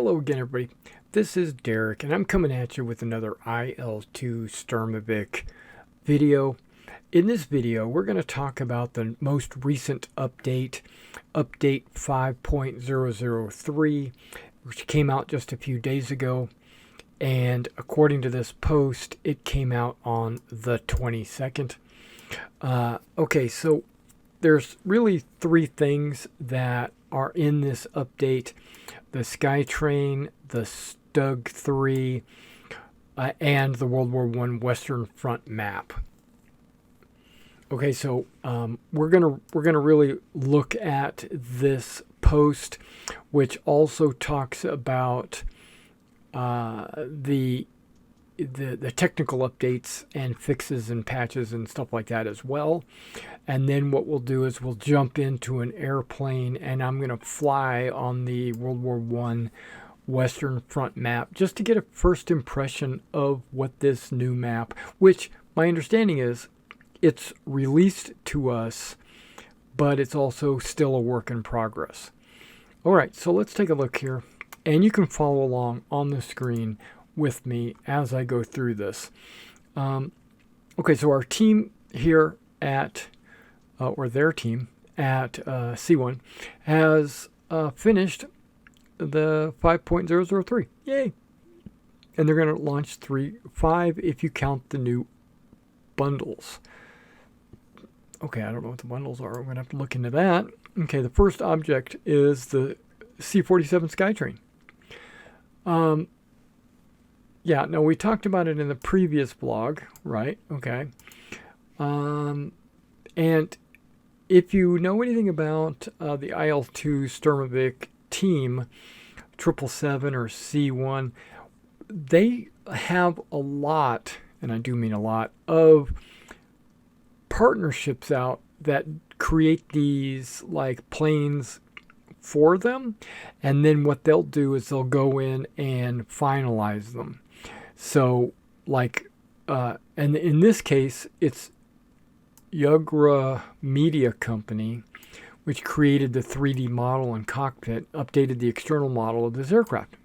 Hello again, everybody. This is Derek, and I'm coming at you with another IL-2 Sturmovik video. In this video, we're going to talk about the most recent update, Update 5.003, which came out just a few days ago. And according to this post, it came out on the 22nd. Okay, so there's really three things that are in this update: the Skytrain, the Stug III, and the World War I Western Front map. Okay, so we're gonna really look at this post, which also talks about the technical updates and fixes and patches and stuff like that as well. And then what we'll do is we'll jump into an airplane, and I'm going to fly on the World War I Western Front map just to get a first impression of what this new map, which my understanding is it's released to us, but it's also still a work in progress. All right, so let's take a look here, and you can follow along on the screen with me as I go through this. Okay, so our team here at, or their team at C1 has finished the 5.003. Yay! And they're going to launch 5 if you count the new bundles. Okay, I don't know what the bundles are. I'm going to have to look into that. Okay, the first object is the C-47 Skytrain. Yeah, no, we talked about it in the previous blog, right? Okay. And if you know anything about the IL-2 Sturmovik team, 777 or C1, they have a lot, and I do mean a lot, of partnerships out that create these like planes for them, and then what they'll do is they'll go in and finalize them. So like and in this case it's Yugra Media Company, which created the 3D model and cockpit, updated the external model of this aircraft.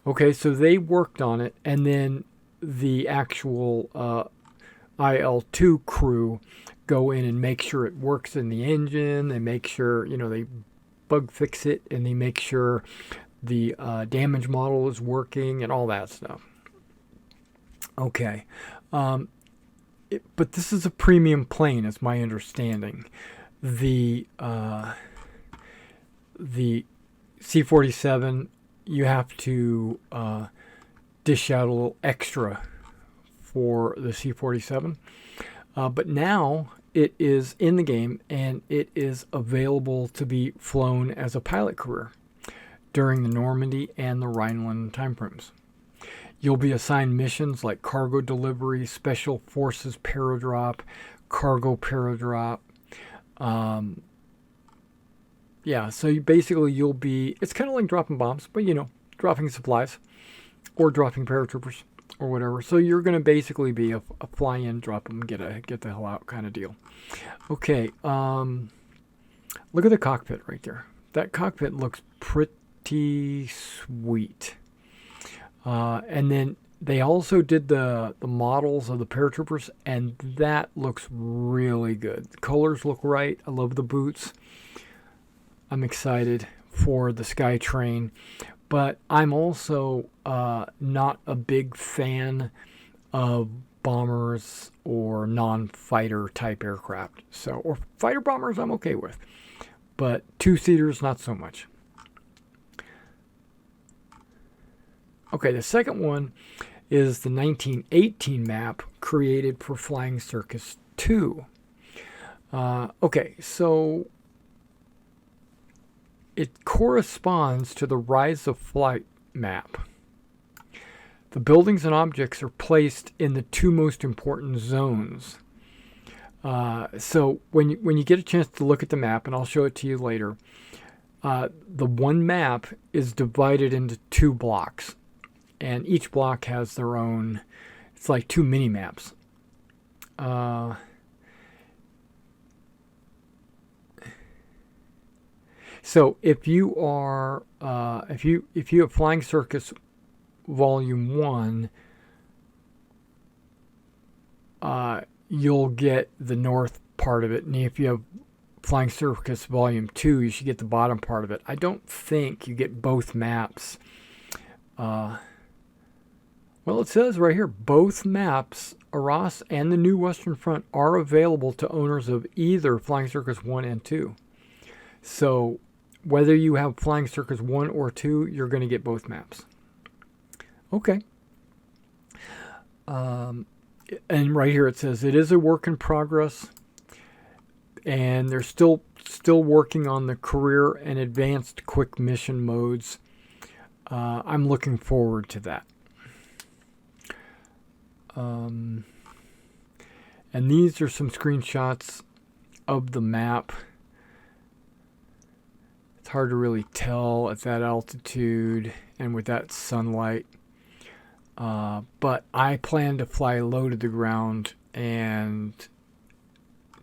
Okay, so they worked on it, and then the actual IL-2 crew go in and make sure it works in the engine. They make sure, they bug fix it, and they make sure the damage model is working and all that stuff. Okay, but this is a premium plane, is my understanding. The C-47, you have to dish out a little extra for the C-47, but now it is in the game, and it is available to be flown as a pilot career during the Normandy and the Rhineland timeframes. You'll be assigned missions like cargo delivery, special forces paradrop, cargo paradrop. Yeah, so you'll be, it's kind of like dropping bombs, but dropping supplies or dropping paratroopers or whatever. So you're going to basically be a fly in, drop them, get the hell out kind of deal. Okay, look at the cockpit right there. That cockpit looks pretty sweet. And then they also did the models of the paratroopers, and that looks really good. The colors look right. I love the boots. I'm excited for the Skytrain, but I'm also not a big fan of bombers or non-fighter type aircraft. Or fighter bombers I'm okay with, but two-seaters not so much. Okay, the second one is the 1918 map created for Flying Circus 2. Okay, so it corresponds to the Rise of Flight map. The buildings and objects are placed in the two most important zones. So when you get a chance to look at the map, and I'll show it to you later, the one map is divided into 2 blocks. And each block has their own, it's like 2 mini maps. So if you are if you have Flying Circus Volume 1, you'll get the north part of it, and if you have Flying Circus Volume 2, you should get the bottom part of it. I don't think you get both maps. Well, it says right here, both maps, Arras and the New Western Front, are available to owners of either Flying Circus 1 and 2. So whether you have Flying Circus 1 or 2, you're going to get both maps. Okay. And right here it says it is a work in progress, and they're still working on the career and advanced quick mission modes. I'm looking forward to that. And these are some screenshots of the map. It's hard to really tell at that altitude and with that sunlight. But I plan to fly low to the ground and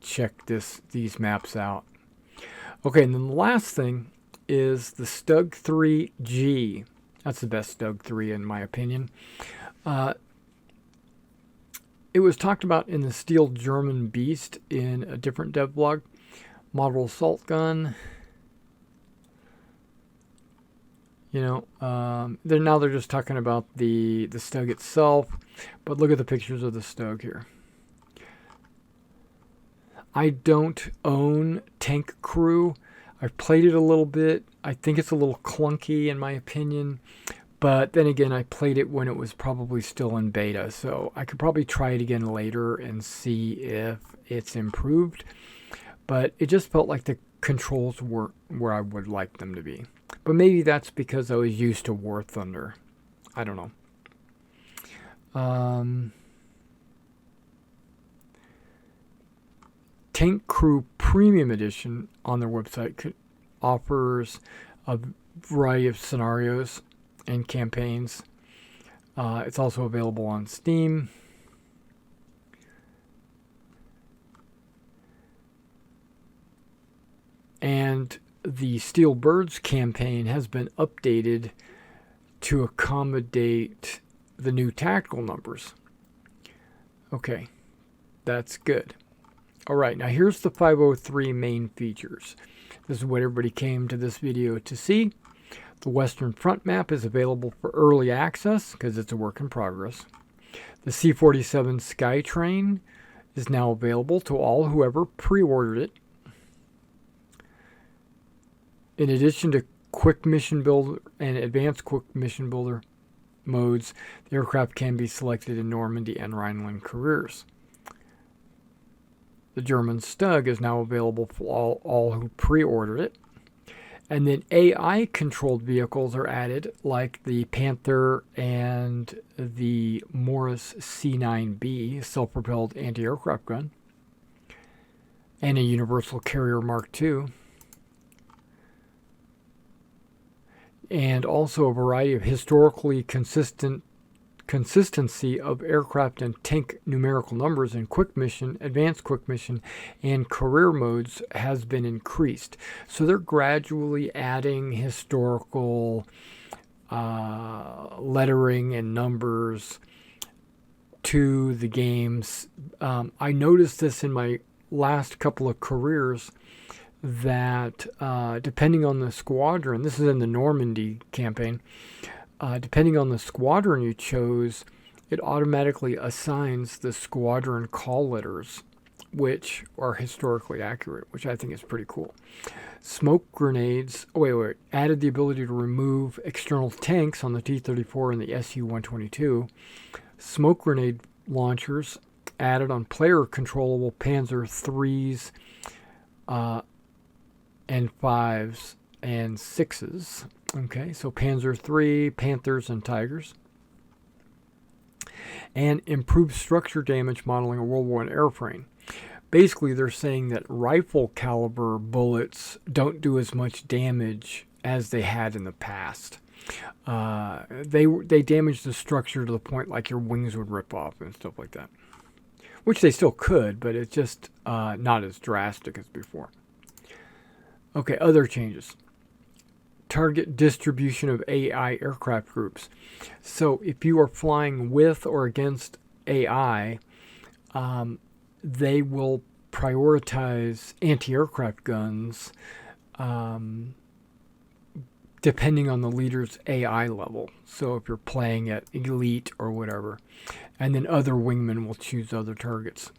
check these maps out. Okay, and then the last thing is the Stug III G. That's the best Stug 3 in my opinion. It was talked about in the Steel German Beast in a different dev blog. Model assault gun. They're just talking about the Stug itself, but look at the pictures of the Stug here. I don't own Tank Crew. I've played it a little bit. I think it's a little clunky in my opinion, but then again, I played it when it was probably still in beta, so I could probably try it again later and see if it's improved. But it just felt like the controls weren't where I would like them to be. But maybe that's because I was used to War Thunder. I don't know. Tank Crew Premium Edition on their website offers a variety of scenarios and campaigns. It's also available on Steam. And the Steel Birds campaign has been updated to accommodate the new tactical numbers. Okay, that's good. All right, now here's the 503 main features. This is what everybody came to this video to see. The Western Front map is available for early access because it's a work in progress. The C-47 Skytrain is now available to all whoever pre-ordered it. In addition to quick mission builder and advanced quick mission builder modes, the aircraft can be selected in Normandy and Rhineland careers. The German Stug is now available for all who pre-ordered it. And then AI-controlled vehicles are added, like the Panther and the Morris C9B self-propelled anti-aircraft gun, and a Universal Carrier Mark II. And also a variety of historically consistency of aircraft and tank numerical numbers in quick mission, advanced quick mission, and career modes has been increased. So they're gradually adding historical lettering and numbers to the games. I noticed this in my last couple of careers, that depending on the squadron, this is in the Normandy campaign, depending on the squadron you chose, it automatically assigns the squadron call letters, which are historically accurate, which I think is pretty cool. Smoke grenades, added the ability to remove external tanks on the T-34 and the Su-122. Smoke grenade launchers added on player controllable Panzer IIIs, and 5s and 6s. Okay, so Panzer III, Panthers, and Tigers. And improved structure damage modeling of World War I airframe. Basically, they're saying that rifle caliber bullets don't do as much damage as they had in the past. They damage the structure to the point like your wings would rip off and stuff like that. Which they still could, but it's just not as drastic as before. Okay, other changes. target distribution of AI aircraft groups. So if you are flying with or against AI, they will prioritize anti-aircraft guns depending on the leader's AI level. So if you're playing at elite or whatever, and then other wingmen will choose other targets.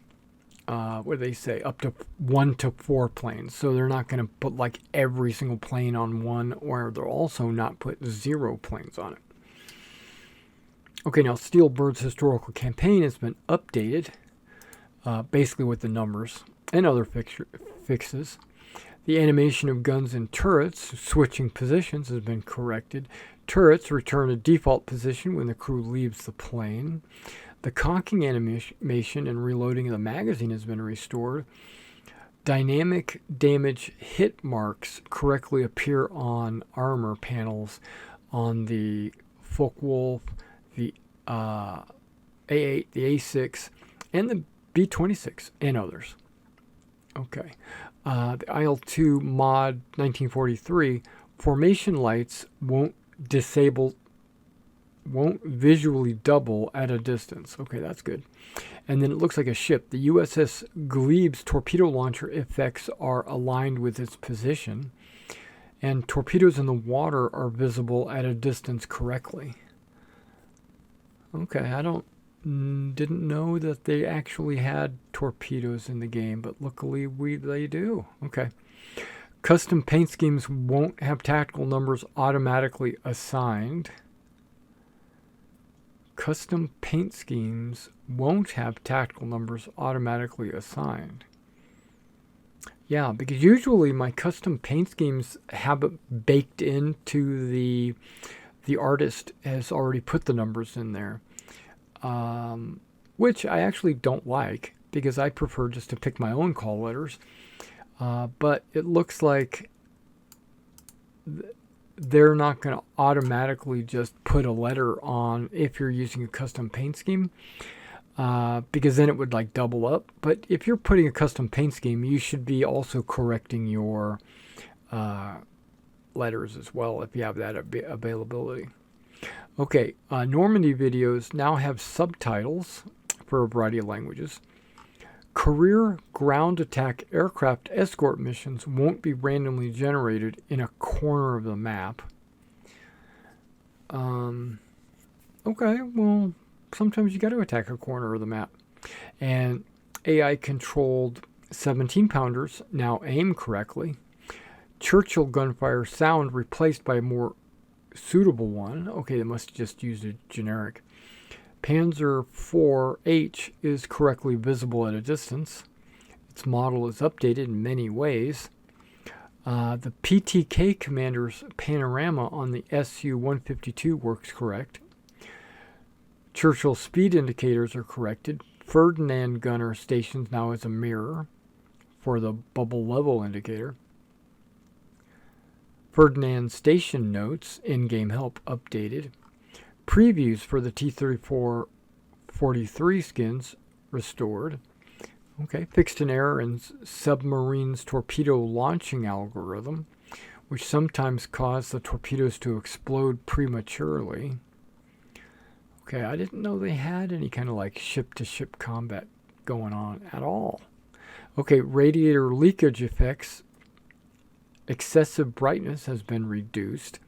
What do they say? Up to 1 to 4 planes. So they're not going to put like every single plane on one, or they'll also not put 0 planes on it. Okay, now Steel Bird's historical campaign has been updated, basically with the numbers and other fixes. The animation of guns and turrets switching positions has been corrected. Turrets return to default position when the crew leaves the plane. The cocking animation and reloading of the magazine has been restored. Dynamic damage hit marks correctly appear on armor panels on the Focke-Wulf, the A8, the A6, and the B-26, and others. Okay. The IL-2 mod 1943, formation lights won't visually double at a distance. Okay, that's good. And then it looks like a ship. The USS Glebe's torpedo launcher effects are aligned with its position, and torpedoes in the water are visible at a distance correctly. Okay, I didn't know that they actually had torpedoes in the game, but luckily they do. Okay. Custom paint schemes won't have tactical numbers automatically assigned. Custom paint schemes won't have tactical numbers automatically assigned. Yeah, because usually my custom paint schemes have it baked into the artist has already put the numbers in there. Which I actually don't like, because I prefer just to pick my own call letters. But it looks like they're not going to automatically just put a letter on if you're using a custom paint scheme, because then it would like double up. But if you're putting a custom paint scheme, you should be also correcting your letters as well if you have that availability. Okay, Normandy videos now have subtitles for a variety of languages. Career ground attack aircraft escort missions won't be randomly generated in a corner of the map. Okay, well, sometimes you got to attack a corner of the map. And AI-controlled 17-pounders now aim correctly. Churchill gunfire sound replaced by a more suitable one. Okay, they must have just used a generic. Panzer IV-H is correctly visible at a distance. Its model is updated in many ways. The PTK commander's panorama on the Su-152 works correct. Churchill speed indicators are corrected. Ferdinand gunner stations now as a mirror for the bubble level indicator. Ferdinand station notes, in-game help updated. Previews for the T-34-43 skins restored. Okay, fixed an error in submarine's torpedo launching algorithm, which sometimes caused the torpedoes to explode prematurely. Okay, I didn't know they had any kind of like ship-to-ship combat going on at all. Okay, radiator leakage effects. Excessive brightness has been reduced.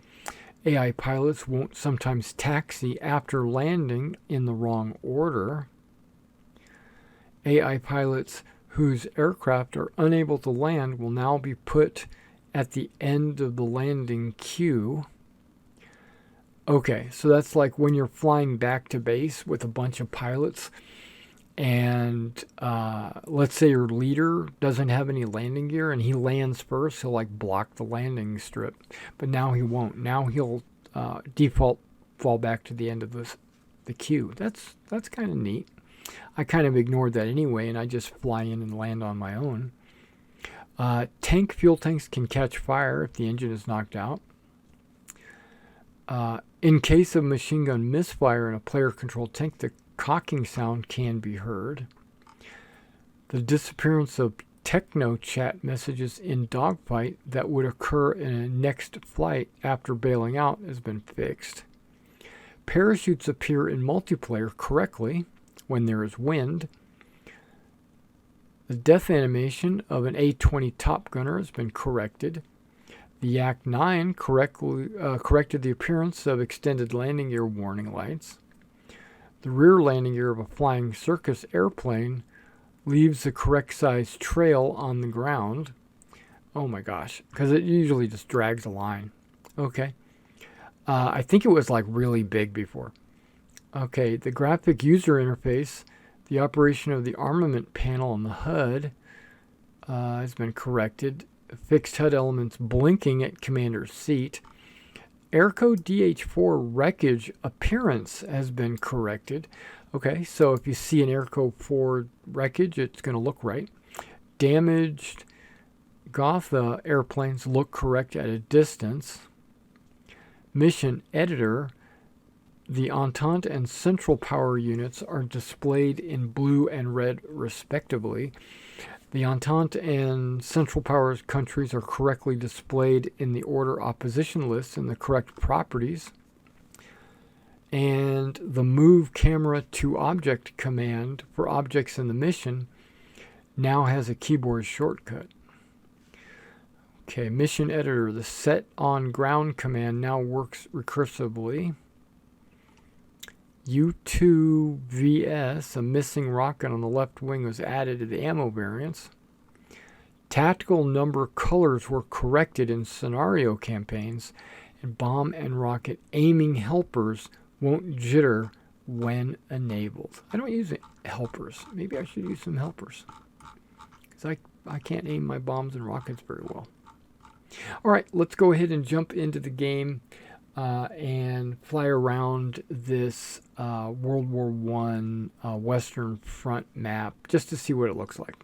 AI pilots won't sometimes taxi after landing in the wrong order. AI pilots whose aircraft are unable to land will now be put at the end of the landing queue. Okay, so that's like when you're flying back to base with a bunch of pilots, and let's say your leader doesn't have any landing gear and he lands first, he'll like block the landing strip, but now he won't. Now he'll default fall back to the end of the queue. That's kind of neat. I kind of ignored that anyway, and I just fly in and land on my own. Fuel tanks can catch fire if the engine is knocked out. In case of machine gun misfire in a player-controlled tank, the cocking sound can be heard. The disappearance of techno chat messages in dogfight that would occur in a next flight after bailing out has been fixed. Parachutes appear in multiplayer correctly when there is wind. The death animation of an A-20 Top Gunner has been corrected. The Yak-9 corrected the appearance of extended landing gear warning lights. The rear landing gear of a flying circus airplane leaves the correct size trail on the ground. Oh my gosh, because it usually just drags a line. Okay. I think it was like really big before. Okay, the graphic user interface, the operation of the armament panel on the HUD has been corrected. Fixed HUD elements blinking at commander's seat. Airco DH4 wreckage appearance has been corrected. Okay, so if you see an Airco 4 wreckage, it's going to look right. Damaged Gotha airplanes look correct at a distance. Mission editor, the Entente and Central Power units are displayed in blue and red respectively. The Entente and Central Powers countries are correctly displayed in the order opposition list in the correct properties. And the move camera to object command for objects in the mission now has a keyboard shortcut. Okay, mission editor, the set on ground command now works recursively. U2VS, a missing rocket on the left wing, was added to the ammo variants. Tactical number colors were corrected in scenario campaigns, and bomb and rocket aiming helpers won't jitter when enabled. I don't use helpers. Maybe I should use some helpers, because I can't aim my bombs and rockets very well. All right, let's go ahead and jump into the game and fly around this World War I Western Front map just to see what it looks like.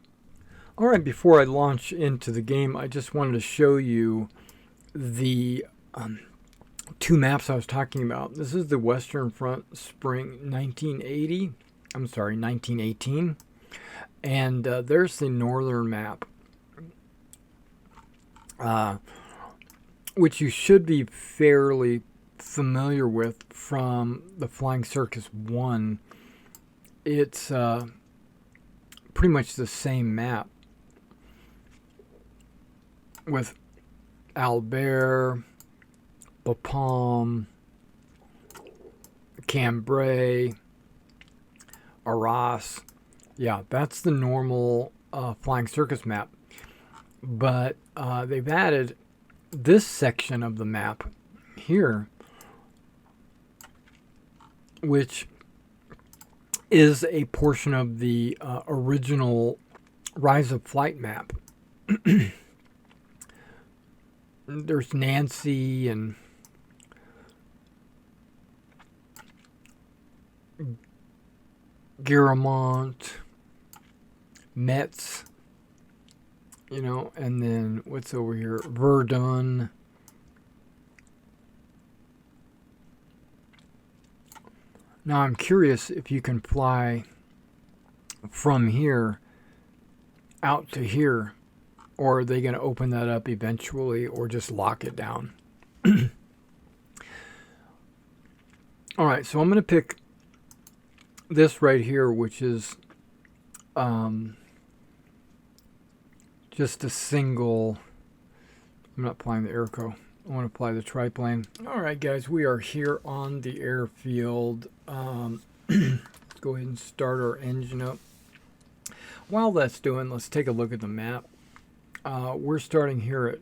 All right, before I launch into the game, I just wanted to show you the two maps I was talking about. This is the Western Front Spring 1918. And there's the northern map, which you should be fairly familiar with from the Flying Circus 1. It's pretty much the same map with Albert, Bapaume, Cambrai, Arras. Yeah, that's the normal Flying Circus map. But they've added this section of the map here, which is a portion of the original Rise of Flight map. There's Nancy and Guillemont, Metz, you know, and then what's over here? Verdun. Now I'm curious if you can fly from here out to here, or are they going to open that up eventually, or just lock it down? All right, so I'm going to pick this right here, which is just a single. I'm not flying the Airco. I want to fly the triplane. All right, guys, we are here on the airfield. Let's go ahead and start our engine up. While that's doing, let's take a look at the map. We're starting here at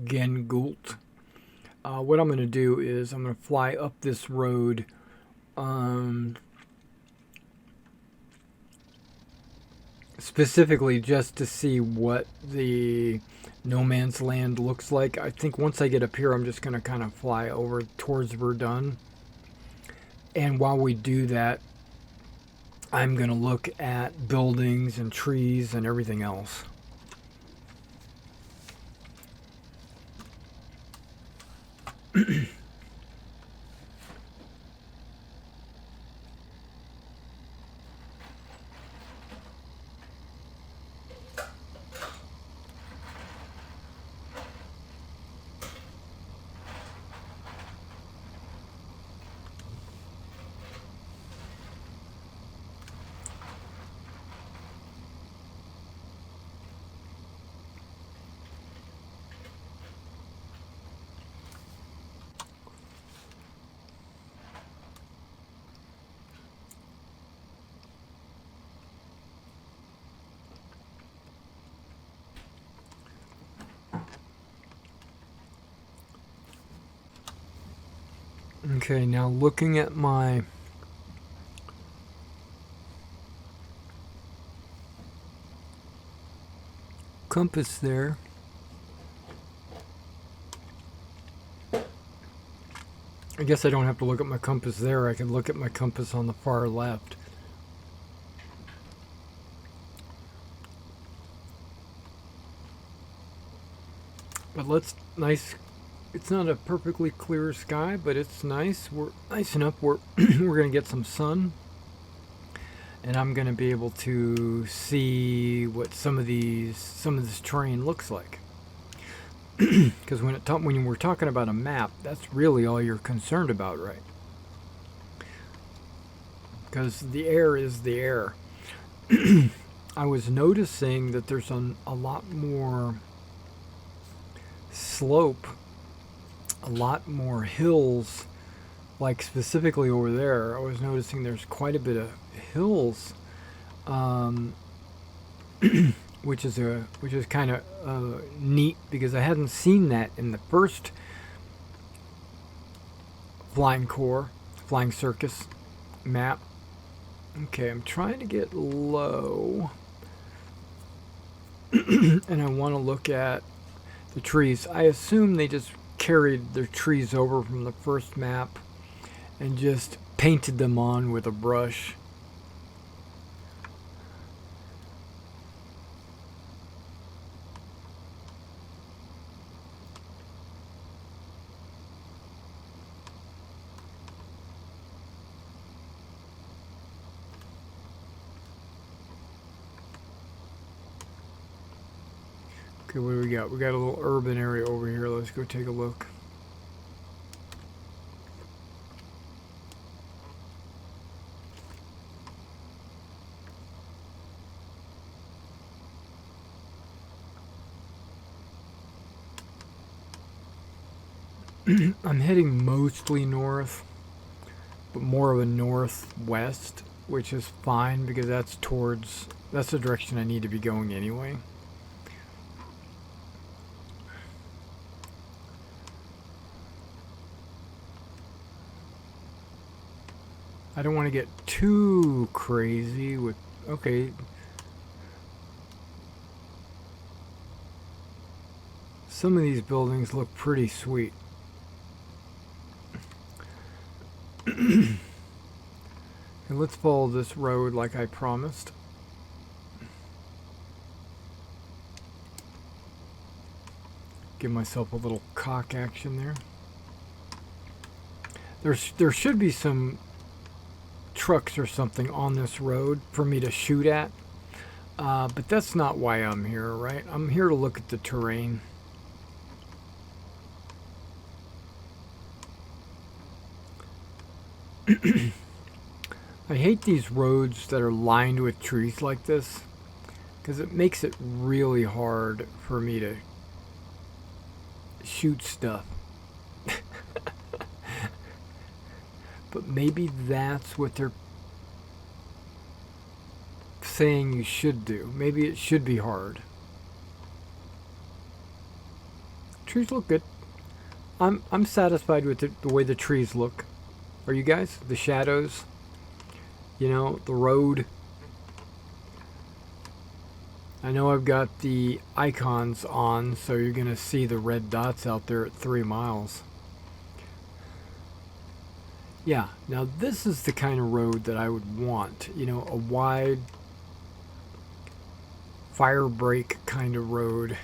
Gengult. What I'm going to do is I'm going to fly up this road specifically just to see what the no man's land looks like. I think once I get up here, I'm just going to kind of fly over towards Verdun. And while we do that, I'm going to look at buildings and trees and everything else. Okay, now looking at my compass there, I guess I don't have to look at my compass there. I can look at my compass on the far left. But it's not a perfectly clear sky, but it's nice. We're nice enough. We're going to get some sun, and I'm going to be able to see what some of this terrain looks like. Because when we're talking about a map, that's really all you're concerned about, right? Because the air is the air. I was noticing that there's a lot more slope, a lot more hills, like specifically over there. I was noticing there's quite a bit of hills, which is kind of neat, because I hadn't seen that in the first Flying Circus map. Okay, I'm trying to get low, and I want to look at the trees. I assume they just carried their trees over from the first map and just painted them on with a brush. Okay, what do we got? We got a little urban area over here. Let's go take a look. I'm heading mostly north, but more of a northwest, which is fine because that's the direction I need to be going anyway. I don't want to get too crazy with, okay. Some of these buildings look pretty sweet. And let's follow this road like I promised. Give myself a little cock action there. There should be some trucks or something on this road for me to shoot at, but that's not why I'm here, right? I'm here to look at the terrain. I hate these roads that are lined with trees like this, because it makes it really hard for me to shoot stuff. But maybe that's what they're saying you should do. Maybe it should be hard. Trees look good. I'm satisfied with the way the trees look. Are you guys? The shadows, you know, the road. I know I've got the icons on, so you're going to see the red dots out there at 3 miles. Yeah, now this is the kind of road that I would want. You know, a wide fire break kind of road.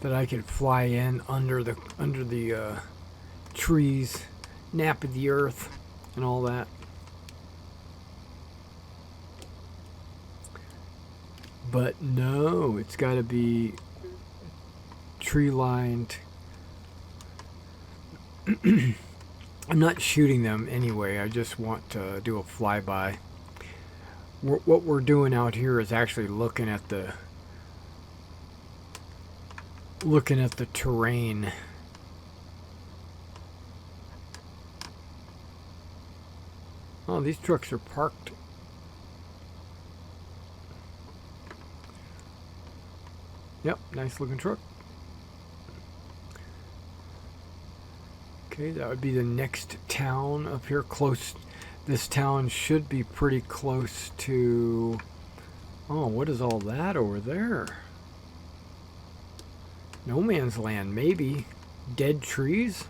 That I could fly in under the trees, nap at the earth, and all that. But no, it's got to be tree lined. I'm not shooting them anyway. I just want to do a flyby. What we're doing out here is actually looking at the terrain. Oh, these trucks are parked. Yep, nice looking truck. Okay, that would be the next town up here close. This town should be pretty close to... Oh, what is all that over there? No man's land, maybe. Dead trees?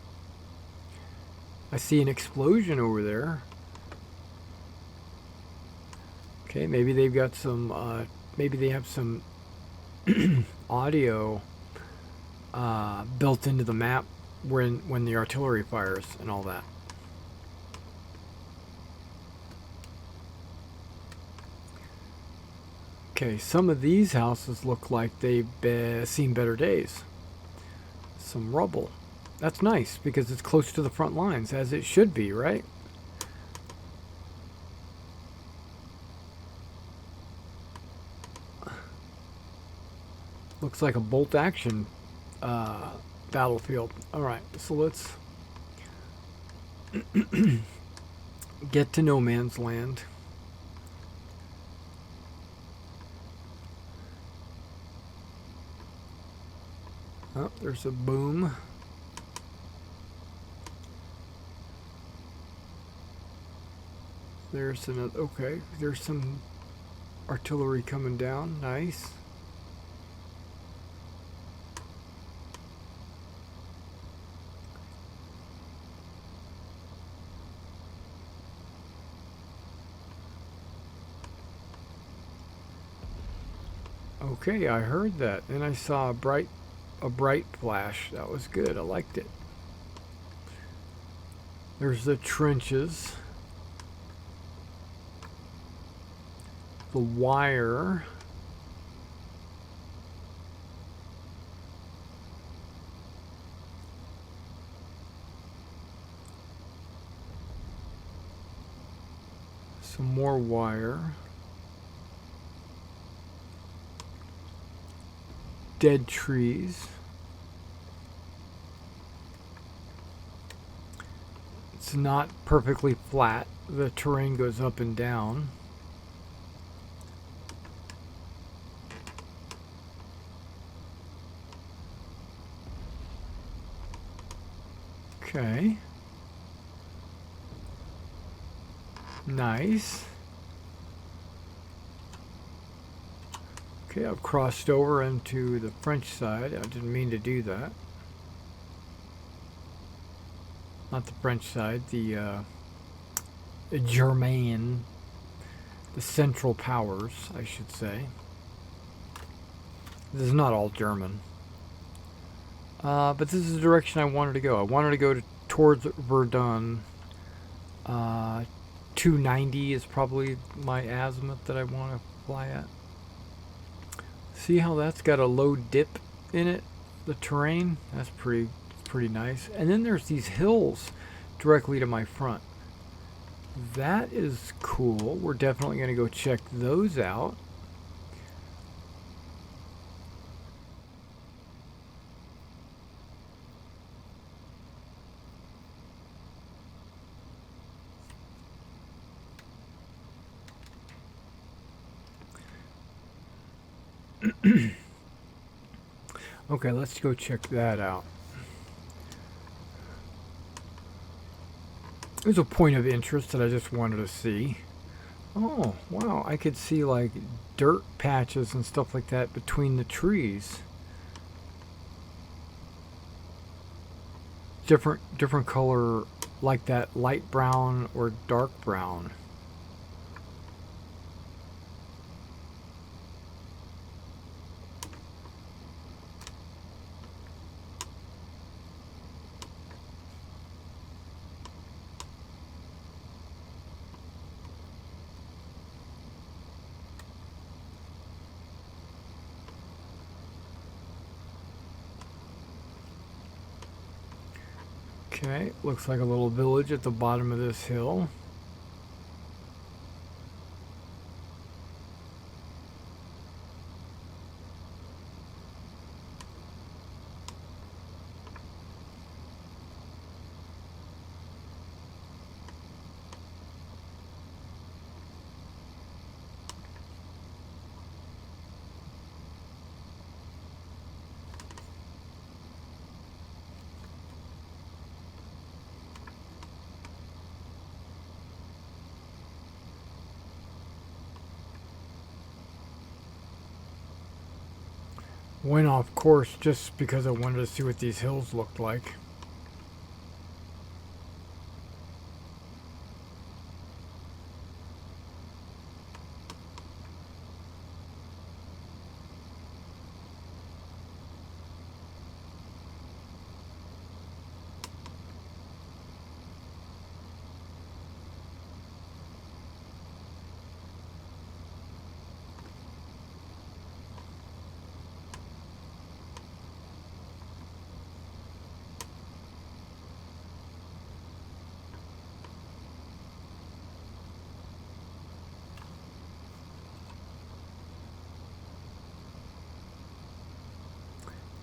I see an explosion over there. Okay, maybe they've got some, maybe they have some audio built into the map when the artillery fires and all that. Okay, some of these houses look like they've seen better days. Some rubble. That's nice because it's close to the front lines, as it should be, right? Looks like a bolt action battlefield. Alright, so let's get to no man's land. Oh, there's a boom. There's another, okay, there's some artillery coming down, nice. Okay, I heard that, and I saw a bright flash. That was good. I liked it. There's the trenches. The wire. Some more wire. Dead trees. It's not perfectly flat. The terrain goes up and down. Okay. Nice. Okay, I've crossed over into the French side. I didn't mean to do that. Not the French side, the German, the Central Powers, I should say. This is not all German. But this is the direction I wanted to go. I wanted to go towards Verdun. 290 is probably my azimuth that I want to fly at. See how that's got a low dip in it? The terrain? That's pretty nice. And then there's these hills directly to my front. That is cool. We're definitely going to go check those out. Okay, let's go check that out. There's a point of interest that I just wanted to see. Oh, wow, I could see like dirt patches and stuff like that between the trees. Different color, like that light brown or dark brown. Okay, looks like a little village at the bottom of this hill. Went off course just because I wanted to see what these hills looked like.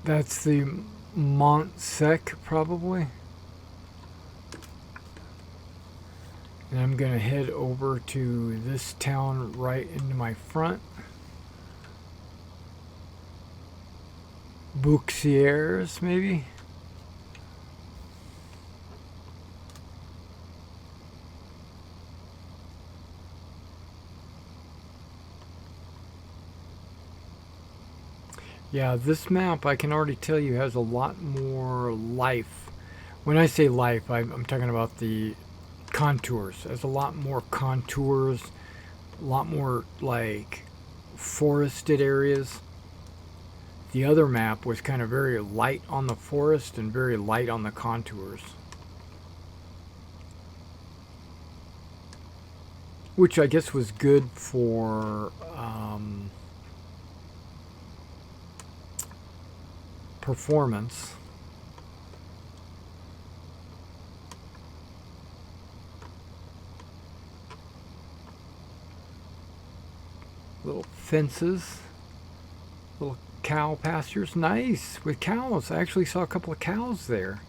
That's the Mont Sec, probably. And I'm going to head over to this town right into my front. Bouxières, maybe? Yeah, this map, I can already tell you, has a lot more life. When I say life, I'm talking about the contours. It has a lot more contours, a lot more, like, forested areas. The other map was kind of very light on the forest and very light on the contours. Which I guess was good for performance. Little fences, little cow pastures. Nice, with cows. I actually saw a couple of cows there.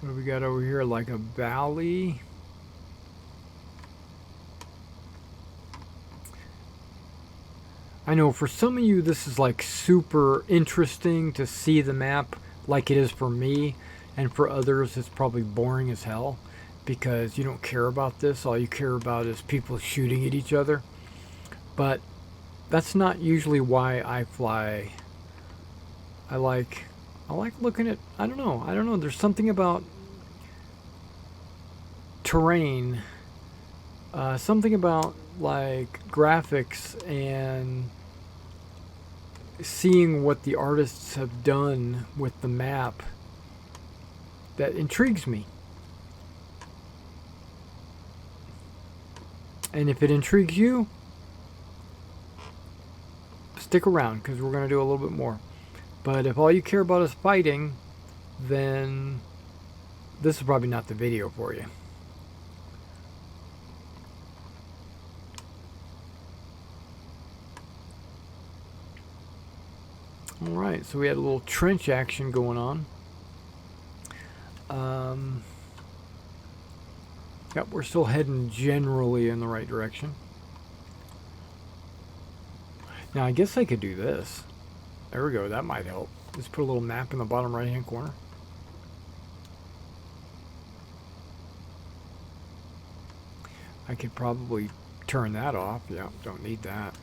What do we got over here? Like a valley. I know for some of you this is like super interesting to see the map like it is for me, and for others it's probably boring as hell because you don't care about this. All you care about is people shooting at each other. But that's not usually why I fly. I like looking at, I don't know, there's something about terrain, something about like graphics and seeing what the artists have done with the map that intrigues me. And if it intrigues you, stick around because we're going to do a little bit more. But if all you care about is fighting, then this is probably not the video for you. Alright, so we had a little trench action going on. Yep, we're still heading generally in the right direction. Now, I guess I could do this. There we go, that might help. Let's put a little map in the bottom right-hand corner. I could probably turn that off. Yeah, don't need that.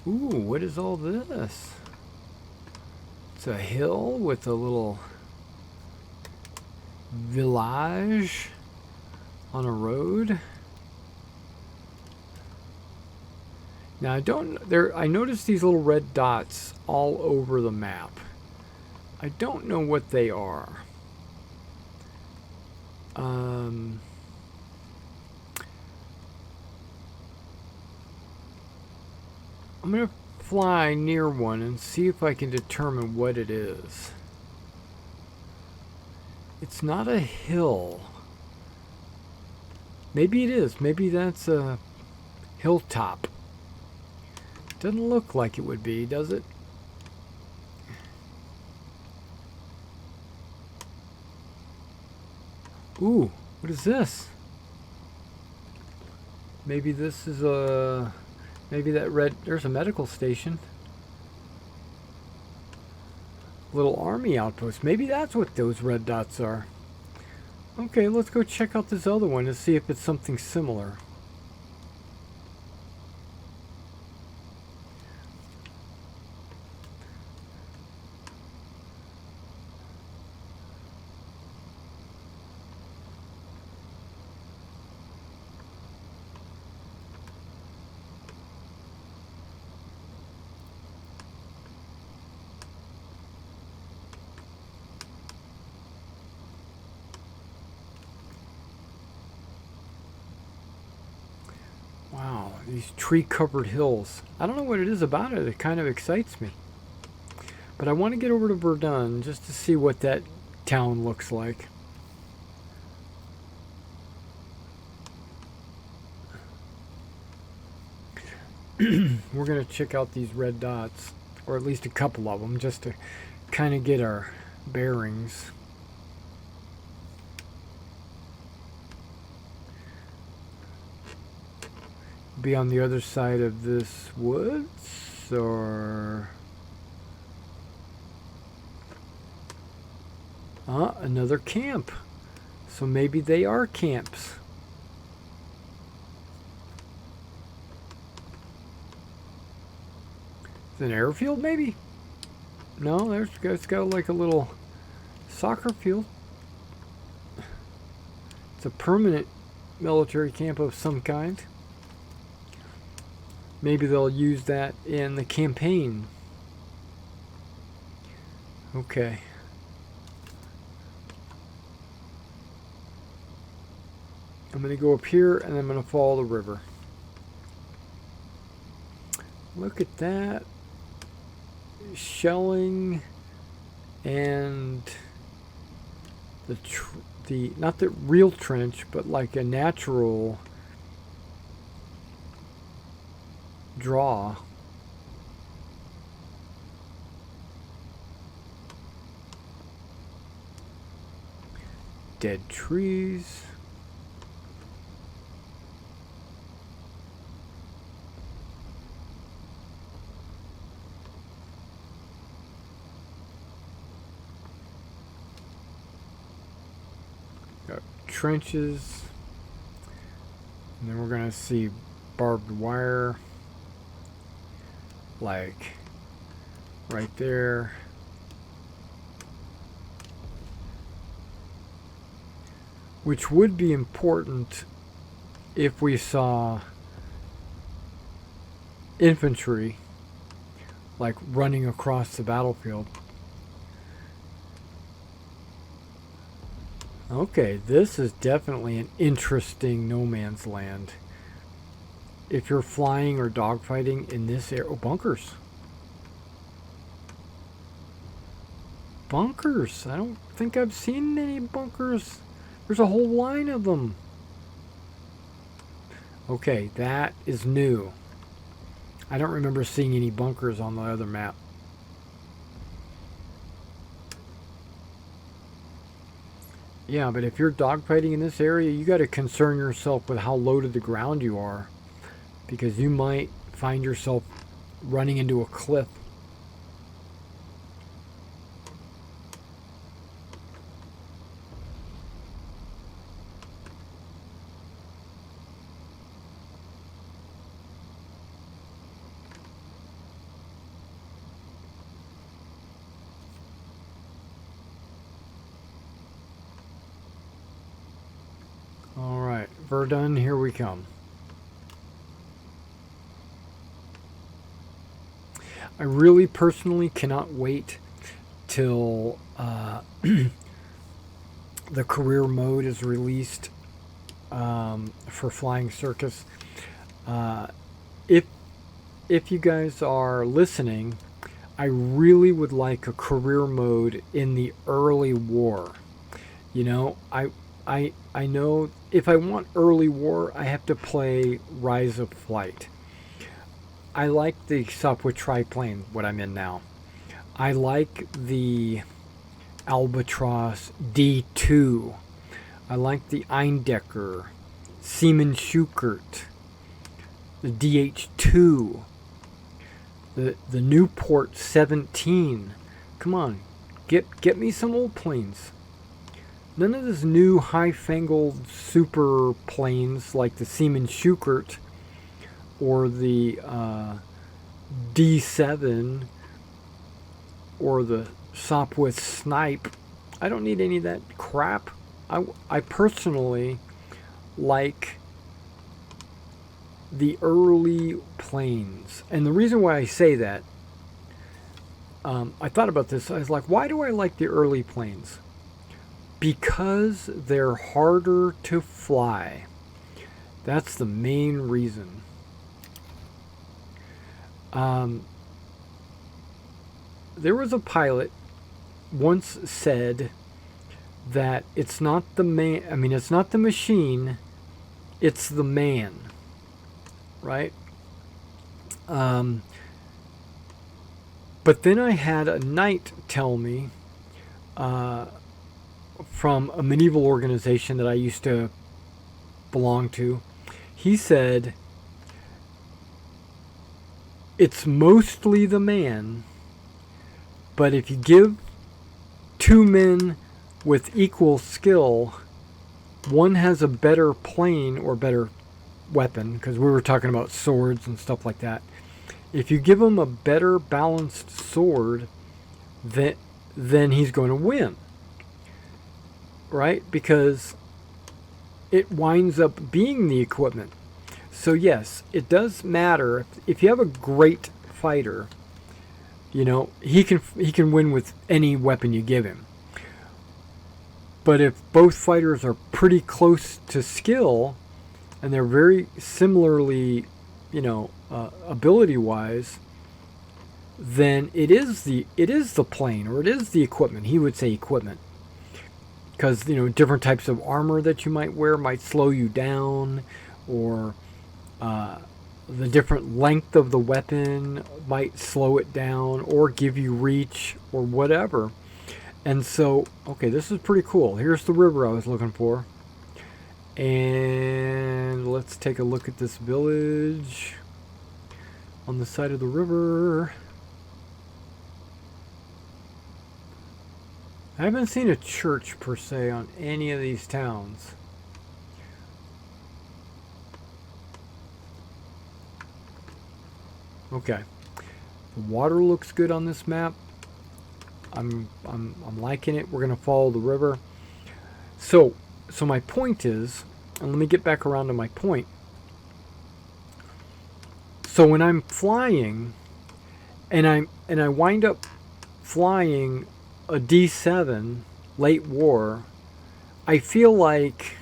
Ooh, what is all this? It's a hill with a little village on a road. Now I noticed these little red dots all over the map. I don't know what they are. I'm gonna fly near one and see if I can determine what it is. It's not a hill. Maybe it is. Maybe that's a hilltop. Doesn't look like it would be, does it? Ooh, what is this? Maybe this is a... Maybe that red... There's a medical station. Little army outpost. Maybe that's what those red dots are. Okay, let's go check out this other one and see if it's something similar. Wow, these tree-covered hills. I don't know what it is about it. It kind of excites me. But I want to get over to Verdun just to see what that town looks like. We're going to check out these red dots, or at least a couple of them, just to kind of get our bearings. Be on the other side of this woods, or another camp. So maybe they are camps. It's an airfield, maybe? No, it's got like a little soccer field. It's a permanent military camp of some kind. Maybe they'll use that in the campaign. Okay. I'm going to go up here and I'm going to follow the river. Look at that. Shelling and the not the real trench, but like a natural draw. Dead trees. Got trenches. And then we're going to see barbed wire. Like right there. Which would be important if we saw infantry like running across the battlefield. Okay, this is definitely an interesting no man's land. If you're flying or dogfighting in this area... Oh, bunkers. Bunkers. I don't think I've seen any bunkers. There's a whole line of them. Okay, that is new. I don't remember seeing any bunkers on the other map. Yeah, but if you're dogfighting in this area, you got to concern yourself with how low to the ground you are. Because you might find yourself running into a cliff. All right, Verdun, here we come. I really personally cannot wait till the career mode is released for Flying Circus. If you guys are listening, I really would like a career mode in the early war. You know, I know if I want early war, I have to play Rise of Flight. I like the Sopwith triplane, what I'm in now. I like the Albatross D2. I like the Eindecker, Seaman Schukert. the DH2, the Newport 17. Come on, get me some old planes. None of this new high-fangled super planes like the Siemens Schuckert or the D7 or the Sopwith Snipe. I don't need any of that crap. I personally like the early planes. And the reason why I say that, I thought about this. I was like, why do I like the early planes? Because they're harder to fly. That's the main reason. There was a pilot once said that it's not the man, it's not the machine, it's the man, right? But then I had a knight tell me, from a medieval organization that I used to belong to, he said, it's mostly the man, but if you give two men with equal skill, one has a better plane or better weapon, because we were talking about swords and stuff like that. If you give him a better balanced sword, then he's going to win. Right? Because it winds up being the equipment. So yes, it does matter. If you have a great fighter, he can win with any weapon you give him. But if both fighters are pretty close to skill, and they're very similarly, ability-wise, then it is the plane, or it is the equipment. He would say equipment. Because, different types of armor that you might wear might slow you down, or the different length of the weapon might slow it down, or give you reach, or whatever. And so, okay, this is pretty cool. Here's the river I was looking for. And let's take a look at this village on the side of the river. I haven't seen a church per se on any of these towns. Okay. The water looks good on this map. I'm liking it. We're gonna follow the river. So my point is, and let me get back around to my point. So when I'm flying, and I wind up flying a D7 late war, I feel like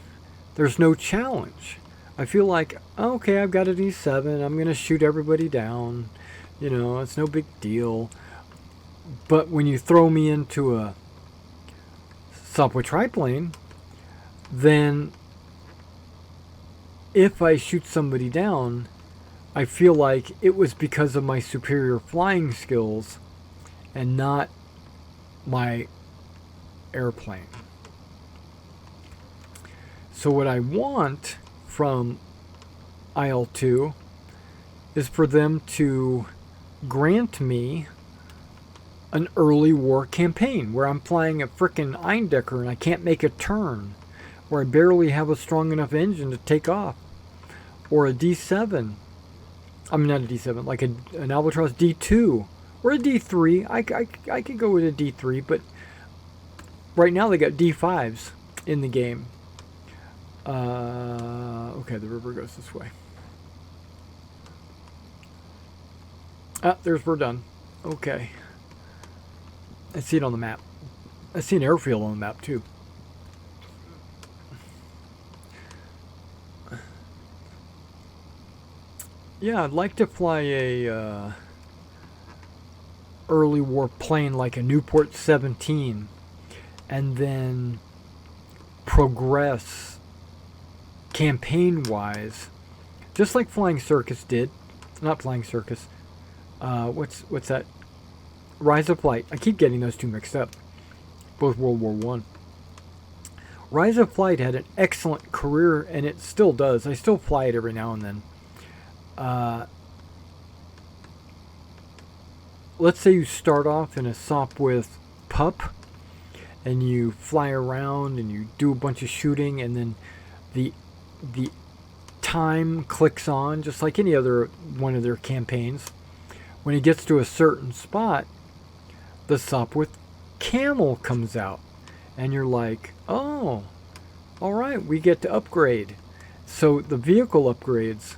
there's no challenge. I feel like, okay, I've got a D7, I'm gonna shoot everybody down, it's no big deal. But when you throw me into a Sopwith triplane, then if I shoot somebody down, I feel like it was because of my superior flying skills and not my airplane. So what I want from IL-2 is for them to grant me an early war campaign where I'm flying a frickin' Eindecker and I can't make a turn, where I barely have a strong enough engine to take off, or a D7. Not a D7, like an Albatross D2 or a D3. I could go with a D3, but right now they got D5s in the game. Okay, the river goes this way. There's Verdun. Okay. I see it on the map. I see an airfield on the map too. Yeah, I'd like to fly a early war plane like a Newport 17 and then progress campaign-wise, just like Flying Circus did. Not Flying Circus. What's that? Rise of Flight. I keep getting those two mixed up. Both World War One. Rise of Flight had an excellent career, and it still does. I still fly it every now and then. let's say you start off in a SOP with pup, and you fly around and you do a bunch of shooting, and then the time clicks on just like any other one of their campaigns. When it gets to a certain spot, the SOP with camel comes out, and you're like, oh, all right, we get to upgrade. So the vehicle upgrades,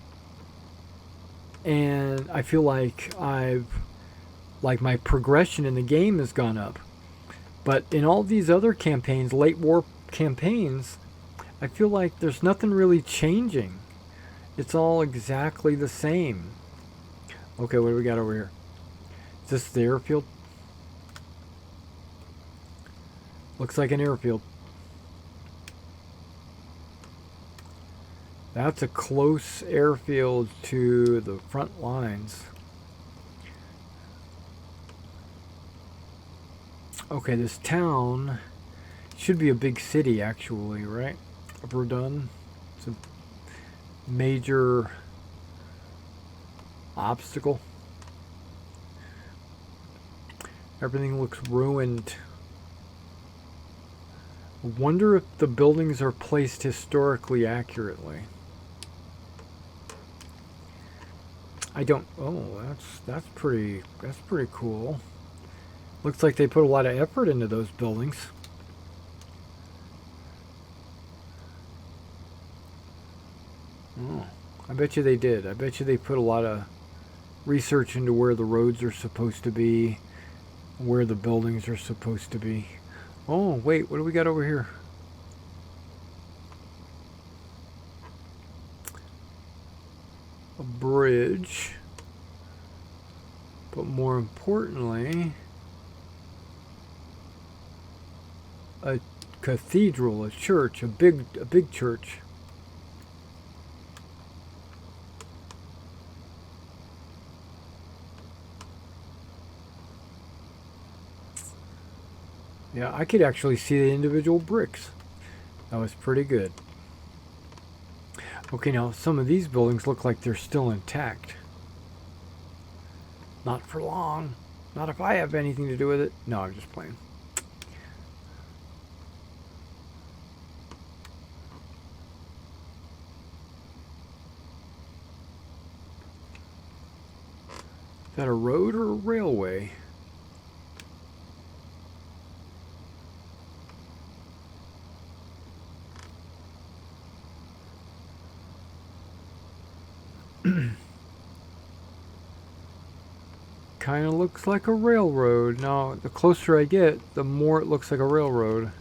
and I feel like my progression in the game has gone up. But in all these other campaigns, late war campaigns, I feel like there's nothing really changing. It's all exactly the same. Okay, what do we got over here? Is this the airfield? Looks like an airfield. That's a close airfield to the front lines. Okay, this town should be a big city, actually, right? Verdun. It's a major obstacle. Everything looks ruined. I wonder if the buildings are placed historically accurately. I don't. Oh, that's pretty cool. Looks like they put a lot of effort into those buildings. Oh, I bet you they did. I bet you they put a lot of research into where the roads are supposed to be, where the buildings are supposed to be. Oh, wait, what do we got over here? A bridge. But more importantly, a cathedral, a church, a big church. Yeah, I could actually see the individual bricks. That was pretty good. Okay, now some of these buildings look like they're still intact. Not for long. Not if I have anything to do with it. No, I'm just playing. Is that a road or a railway? Kind of looks like a railroad. Now, the closer I get, the more it looks like a railroad.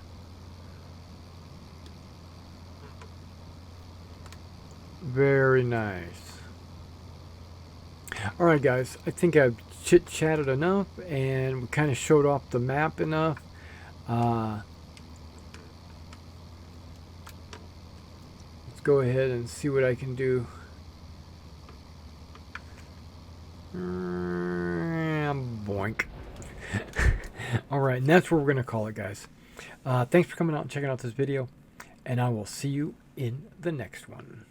Very nice. Alright guys, I think I've chit-chatted enough and we kind of showed off the map enough. Let's go ahead and see what I can do. Boink. Alright, and that's where we're going to call it, guys. Thanks for coming out and checking out this video, and I will see you in the next one.